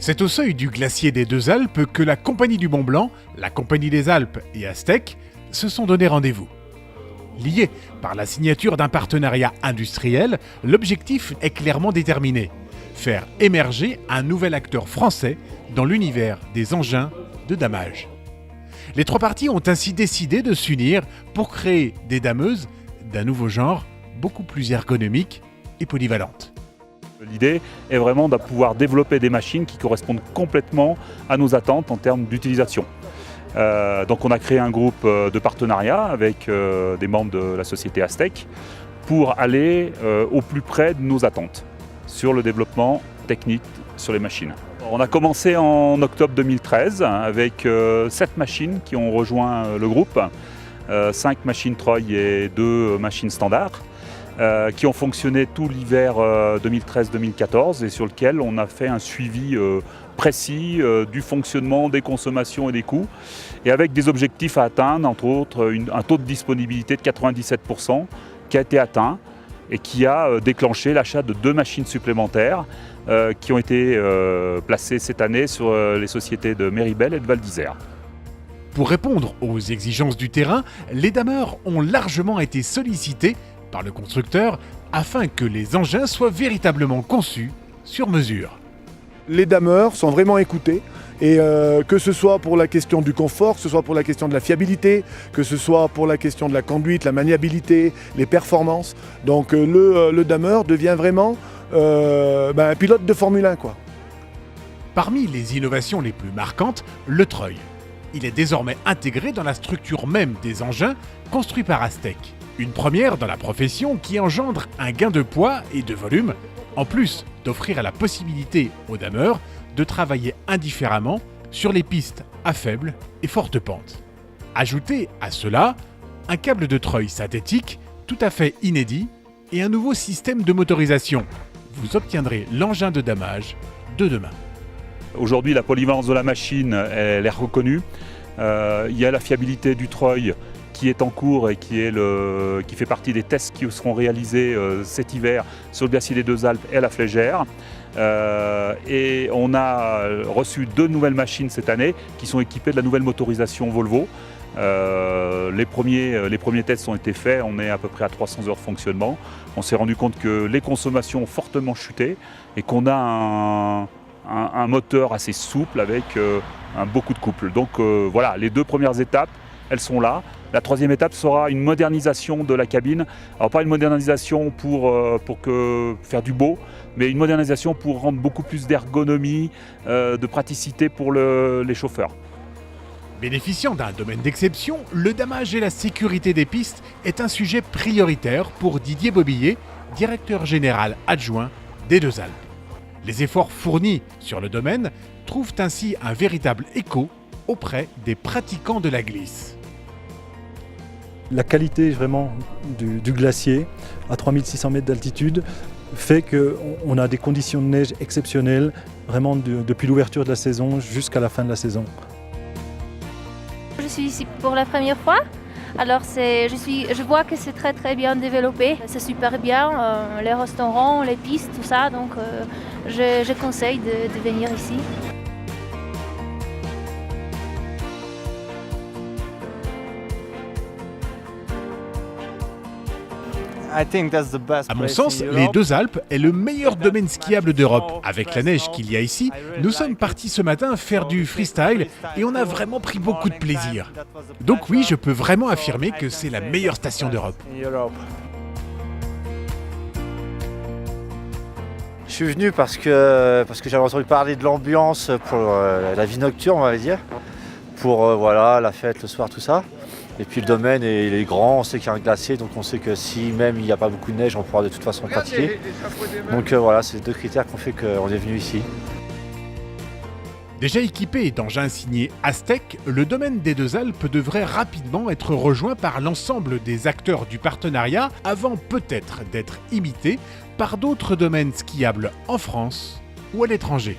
C'est au seuil du glacier des Deux Alpes que la Compagnie du Mont Blanc, la Compagnie des Alpes et Aztec se sont donné rendez-vous. Liés par la signature d'un partenariat industriel, l'objectif est clairement déterminé: faire émerger un nouvel acteur français dans l'univers des engins de damage. Les trois parties ont ainsi décidé de s'unir pour créer des dameuses d'un nouveau genre, beaucoup plus ergonomiques et polyvalentes. L'idée est vraiment de pouvoir développer des machines qui correspondent complètement à nos attentes en termes d'utilisation. Donc on a créé un groupe de partenariat avec des membres de la société Aztec pour aller au plus près de nos attentes sur le développement technique sur les machines. On a commencé en octobre 2013 avec 7 machines qui ont rejoint le groupe, 5 machines Troy et 2 machines standards, qui ont fonctionné tout l'hiver 2013-2014 et sur lequel on a fait un suivi précis du fonctionnement, des consommations et des coûts, et avec des objectifs à atteindre, entre autres un taux de disponibilité de 97% qui a été atteint et qui a déclenché l'achat de 2 machines supplémentaires qui ont été placées cette année sur les sociétés de Méribel et de Val d'Isère. Pour répondre aux exigences du terrain, les dameurs ont largement été sollicités par le constructeur afin que les engins soient véritablement conçus sur mesure. Les dameurs sont vraiment écoutés, et que ce soit pour la question du confort, que ce soit pour la question de la fiabilité, que ce soit pour la question de la conduite, la maniabilité, les performances. Donc le dameur devient vraiment un pilote de Formule 1, quoi. Parmi les innovations les plus marquantes, le treuil. Il est désormais intégré dans la structure même des engins construits par Aztec. Une première dans la profession qui engendre un gain de poids et de volume, en plus d'offrir la possibilité aux dameurs de travailler indifféremment sur les pistes à faible et forte pente. Ajoutez à cela un câble de treuil synthétique tout à fait inédit et un nouveau système de motorisation. Vous obtiendrez l'engin de damage de demain. Aujourd'hui, la polyvalence de la machine, elle est reconnue. Il y a la fiabilité du treuil qui est en cours et qui fait partie des tests qui seront réalisés cet hiver sur le glacier des Deux Alpes et à la Flégère. Et on a reçu 2 nouvelles machines cette année qui sont équipées de la nouvelle motorisation Volvo. Les premiers tests ont été faits, on est à peu près à 300 heures de fonctionnement. On s'est rendu compte que les consommations ont fortement chuté et qu'on a un moteur assez souple avec un beau coup de couple. Donc voilà, les 2 premières étapes, elles sont là. La 3e étape sera une modernisation de la cabine. Alors pas une modernisation pour faire du beau, mais une modernisation pour rendre beaucoup plus d'ergonomie, de praticité pour les chauffeurs. Bénéficiant d'un domaine d'exception, le damage et la sécurité des pistes est un sujet prioritaire pour Didier Bobillet, directeur général adjoint des Deux Alpes. Les efforts fournis sur le domaine trouvent ainsi un véritable écho auprès des pratiquants de la glisse. La qualité vraiment du glacier à 3600 mètres d'altitude fait qu'on a des conditions de neige exceptionnelles vraiment depuis l'ouverture de la saison jusqu'à la fin de la saison. Je suis ici pour la première fois. Alors je vois que c'est très très bien développé, c'est super bien, les restaurants, les pistes, tout ça, donc je conseille de venir ici. À mon sens, les Deux Alpes est le meilleur domaine skiable d'Europe. Avec la neige qu'il y a ici, nous sommes partis ce matin faire du freestyle et on a vraiment pris beaucoup de plaisir. Donc oui, je peux vraiment affirmer que c'est la meilleure station d'Europe. Je suis venu parce que j'avais entendu parler de l'ambiance pour la vie nocturne, on va dire, pour la fête, le soir, tout ça. Et puis le domaine il est grand, on sait qu'il y a un glacier, donc on sait que si même il n'y a pas beaucoup de neige, on pourra de toute façon pratiquer. Donc voilà, c'est 2 critères qui ont fait qu'on est venu ici. Déjà équipé d'engins signés Aztec, le domaine des Deux Alpes devrait rapidement être rejoint par l'ensemble des acteurs du partenariat avant peut-être d'être imité par d'autres domaines skiables en France ou à l'étranger.